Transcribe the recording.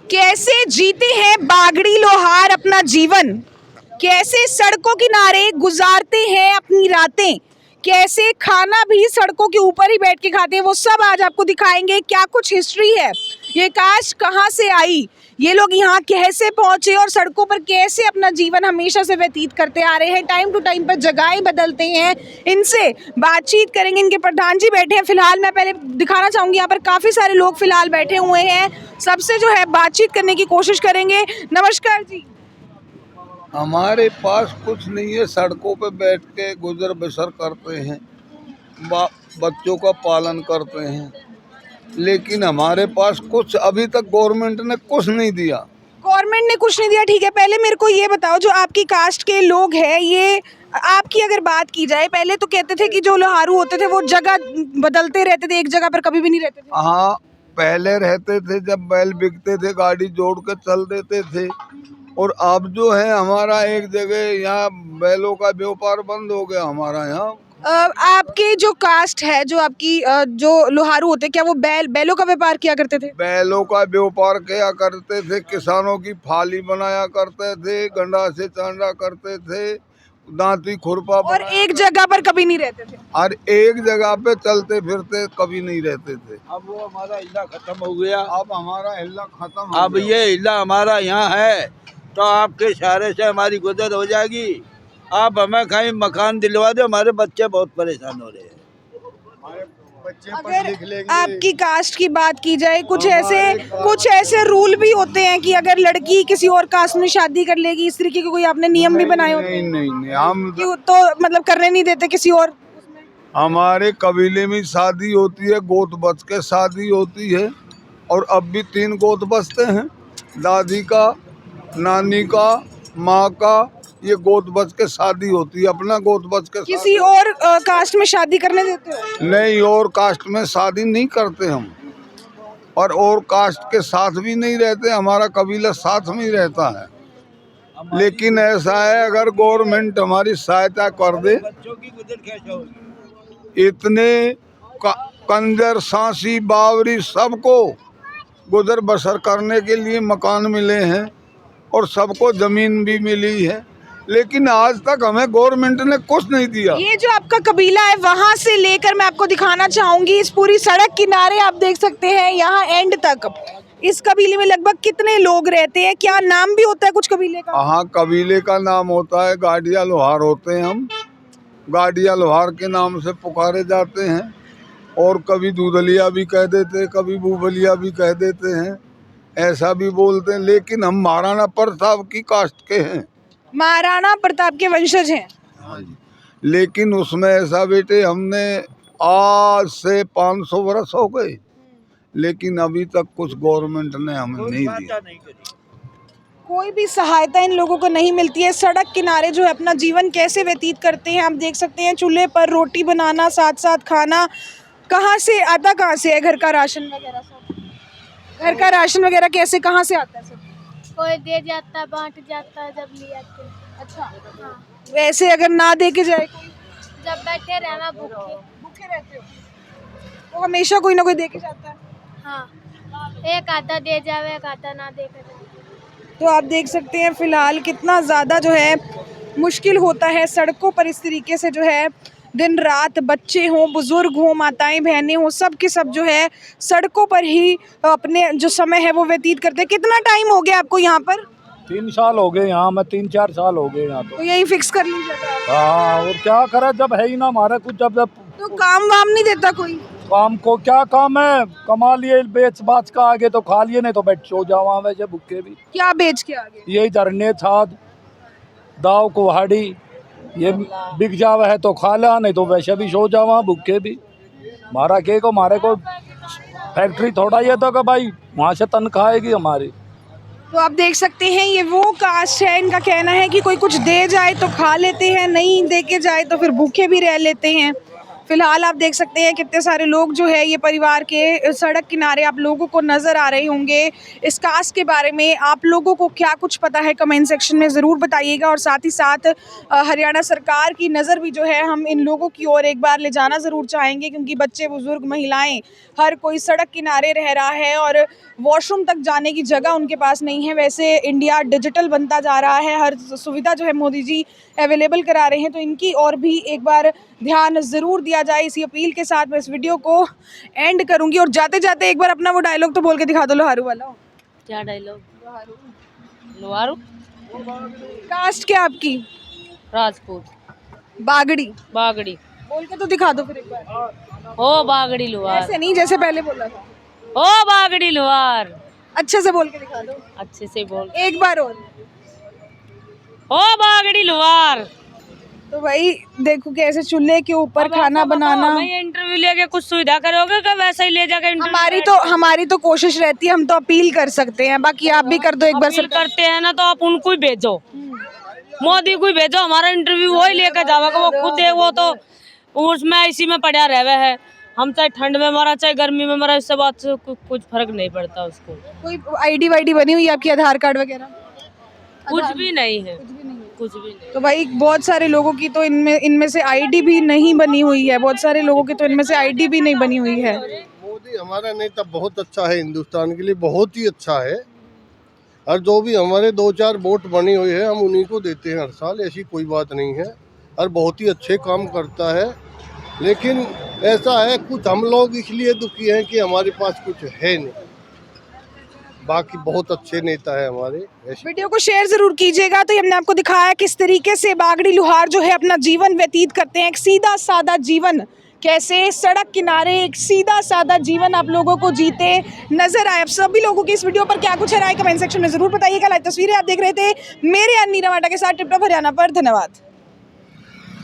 कैसे जीते हैं बागड़ी लोहार अपना जीवन, कैसे सड़कों किनारे गुजारते हैं अपनी रातें, कैसे खाना भी सड़कों के ऊपर ही बैठ के खाते हैं, वो सब आज आपको दिखाएंगे। क्या कुछ हिस्ट्री है, ये कास्ट कहाँ से आई, ये लोग यहाँ कैसे पहुंचे और सड़कों पर कैसे अपना जीवन हमेशा से व्यतीत करते आ रहे हैं। टाइम टू टाइम पर जगहें बदलते हैं, इनसे बातचीत करेंगे। इनके प्रधान जी बैठे हैं। फिलहाल मैं पहले दिखाना चाहूंगी, यहाँ पर काफ़ी सारे लोग फिलहाल बैठे हुए हैं, सबसे जो है बातचीत करने की कोशिश करेंगे। नमस्कार जी। हमारे पास कुछ नहीं है, सड़कों पे बैठ के गुजर बसर करते हैं, बच्चों का पालन करते हैं, लेकिन हमारे पास कुछ अभी तक गवर्नमेंट ने कुछ नहीं दिया। गवर्नमेंट ने कुछ नहीं दिया, ठीक है। पहले मेरे को ये बताओ, जो आपकी कास्ट के लोग हैं, ये आपकी अगर बात की जाए, पहले तो कहते थे कि जो लोहारू होते थे वो जगह बदलते रहते थे, एक जगह पर कभी भी नहीं रहते थे। हाँ, पहले रहते थे, जब बैल बिकते थे गाड़ी जोड़ के चल देते थे। और अब जो है हमारा एक जगह यहाँ बैलों का व्यापार बंद हो गया हमारा यहाँ। आपके जो कास्ट है, जो आपकी जो लोहारू होते, क्या वो बैलों का व्यापार किया करते थे? बैलों का व्यापार किया करते थे, किसानों की फाली बनाया करते थे, गंडा से चांडा करते थे, दांती खुरपा। और एक जगह पर कभी नहीं रहते थे? और एक जगह पे चलते फिरते कभी नहीं रहते थे। अब वो हमारा हिला खत्म हो गया। अब हमारा हिला खत्म हो अब गया। ये हिला हमारा यहाँ है तो आपके इशारे से हमारी गुजर हो जाएगी। आप हमें कहीं मकान दिलवा दो, हमारे बच्चे बहुत परेशान हो रहे हैं। अगर आपकी कास्ट की बात की जाए, कुछ ऐसे रूल भी होते हैं कि अगर लड़की किसी और कास्ट में शादी कर लेगी, इस तरीके के कोई आपने नियम भी बनाए होते हैं? नहीं, हम तो मतलब करने नहीं देते किसी और? हमारे कबीले में शादी होती है, गोत बच के शादी होती है, और अब भी 3 गोत बचते हैं, दादी का, नानी का, माँ का, ये गोत बच के शादी होती है। अपना गोत बच के किसी और कास्ट में शादी करने देते हो? नहीं, और कास्ट में शादी नहीं करते हम, और कास्ट के साथ भी नहीं रहते, हमारा कबीला साथ में ही रहता है। लेकिन ऐसा है, अगर गवर्नमेंट हमारी सहायता कर दे, बच्चों की गुजर कैसे होगी? इतने कंजर सांसी बावरी सबको गुजर बसर करने के लिए मकान मिले हैं और सबको जमीन भी मिली है, लेकिन आज तक हमें गवर्नमेंट ने कुछ नहीं दिया। ये जो आपका कबीला है, वहाँ से लेकर मैं आपको दिखाना चाहूंगी, इस पूरी सड़क किनारे आप देख सकते हैं यहाँ एंड तक। इस कबीले में लगभग कितने लोग रहते हैं, क्या नाम भी होता है कुछ कबीले का? हाँ, कबीले का नाम होता है गाड़िया लोहार होते हैं हम। गाड़िया लोहार के नाम से पुकारे जाते हैं, और कभी दूधलिया भी कह देते, कभी बूबलिया भी कह देते हैं, ऐसा भी बोलते हैं। लेकिन हम महाराणा प्रताप की कास्ट के हैं। महाराणा प्रताप के वंशज हैं? हाँ जी। लेकिन उसमें ऐसा बेटे, हमने आज से 500 वर्ष हो गए, लेकिन अभी तक कुछ गवर्नमेंट ने हमें नहीं दिया। कोई भी सहायता इन लोगों को नहीं मिलती है। सड़क किनारे जो है अपना जीवन कैसे व्यतीत करते हैं आप देख सकते हैं। चूल्हे पर रोटी बनाना, साथ साथ खाना, कहाँ से आता, कहाँ से है घर का राशन वगैरह सब? घर का राशन वगैरह कैसे, कहाँ से आता है सब? कोई दे जाता है, बांट जाता है जब ले आते हैं। अच्छा, हाँ, वैसे अगर ना दे के जाए कोई? जब बैठे रहना भूखे। भूखे रहते हो तो हमेशा कोई ना कोई दे के जाता है। हाँ, एक आधा दे जावे, एक आधा ना दे के जावे। तो आप देख सकते हैं फिलहाल कितना ज़्यादा जो है मुश्किल होता है सड़कों पर। इस तरीके से जो है दिन रात, बच्चे हों, बुजुर्ग हों, माताएं बहनें हों, सब के सब जो है सड़कों पर ही अपने जो समय है वो व्यतीत करते हैं। कितना टाइम हो गया आपको यहाँ पर? 3 साल हो गए यहाँ, मैं 3-4 साल हो गए यहाँ तो यही फिक्स कर लीजिएगा। हाँ, और क्या करे, जब है ही ना हमारा कुछ। जब तो काम वाम नहीं देता कोई? काम को क्या काम है, कमा लिए बेच बाच का, आगे तो खा लिए, नहीं तो बैठ सो जावा वैसे भूखे भी। क्या बेच के आगे? यही धरने, छाद, दाव, कुहाड़ी, ये बिक जावा है तो खा ला, नहीं तो वैसे भी सो जावा भूखे भी। हमारा के को, हमारे को फैक्ट्री थोड़ा ये तो कि भाई वहाँ से तनख्वाह आएगी हमारी। तो आप देख सकते हैं ये वो कास्ट है, इनका कहना है कि कोई कुछ दे जाए तो खा लेते हैं, नहीं दे के जाए तो फिर भूखे भी रह लेते हैं। फिलहाल आप देख सकते हैं कितने सारे लोग जो है ये परिवार के सड़क किनारे आप लोगों को नज़र आ रहे होंगे। इस कास्ट के बारे में आप लोगों को क्या कुछ पता है कमेंट सेक्शन में ज़रूर बताइएगा। और साथ ही साथ हरियाणा सरकार की नज़र भी जो है हम इन लोगों की ओर एक बार ले जाना ज़रूर चाहेंगे, क्योंकि बच्चे, बुजुर्ग, महिलाएं हर कोई सड़क किनारे रह रहा है और वॉशरूम तक जाने की जगह उनके पास नहीं है। वैसे इंडिया डिजिटल बनता जा रहा है, हर सुविधा जो है मोदी जी अवेलेबल करा रहे हैं, तो इनकी और भी एक बार ध्यान ज़रूर दिया जाए। इसी अपील के साथ मैं इस वीडियो को एंड करूंगी। और जाते जाते एक बार अपना वो डायलॉग तो बोल के दिखा दो लोहारू वाला। क्या डायलॉग? लोहारू। कास्ट क्या आपकी? राजपूत। बागड़ी। बागड़ी। बोल के तो दिखा दो फिर एक बार। ओ बागड़ी लोहार। ऐसे नहीं जैसे पहले बोला था, ओ बागड़ी लोहार। अच्छे से बोल के दिखा दो, अच्छे से बोल। एक बार और। ओ बागड़ी लोहार। तो भाई देखो कैसे चूल्हे के ऊपर खाना बनाना। मैं इंटरव्यू लेके कुछ सुविधा करोगे क्या? वैसे ही ले जाकर हमारी तो कोशिश रहती है, हम तो अपील कर सकते हैं, बाकी आप भी कर दो एक बार। अपील करते हैं ना, तो आप उनको ही भेजो, मोदी को ही भेजो। हमारा इंटरव्यू वही लेकर जाएगा, वो खुद है, वो तो उसमें इसी में पड़ा रहे है। हम चाहे ठंड में मरा चाहे गर्मी में मरा, इससे बात से कुछ फर्क नहीं पड़ता उसको। कोई आईडी वाईडी बनी हुई है आपकी, आधार कार्ड वगैरह? कुछ भी नहीं है, कुछ भी नहीं। तो भाई बहुत सारे लोगों की तो इनमें से आईडी भी नहीं बनी हुई है, बहुत सारे लोगों की तो इनमें से आईडी भी नहीं बनी हुई है। मोदी हमारा नेता बहुत अच्छा है, हिंदुस्तान के लिए बहुत ही अच्छा है। और जो भी हमारे 2-4 वोट बनी हुई है हम उन्हीं को देते हैं हर साल, ऐसी कोई बात नहीं है। और बहुत ही अच्छे काम करता है। लेकिन ऐसा है, कुछ हम लोग इसलिए दुखी हैं कि हमारे पास कुछ है नहीं, बाकी बहुत अच्छे नेता है हमारे। वीडियो को शेयर जरूर कीजिएगा। तो ये हमने आपको दिखाया किस तरीके से बागड़ी लोहार जो है अपना जीवन व्यतीत करते हैं, एक सीधा साधा जीवन, कैसे सड़क किनारे एक सीधा साधा जीवन आप लोगों को जीते नजर आए। आप सभी लोगों की इस वीडियो पर क्या कुछ है राय कमेंट सेक्शन में जरूर बताइएगा। लाइव तस्वीरें आप देख रहे थे मेरे अन्नी रवाटा के साथ टिप टॉप हरियाणा पर। धन्यवाद।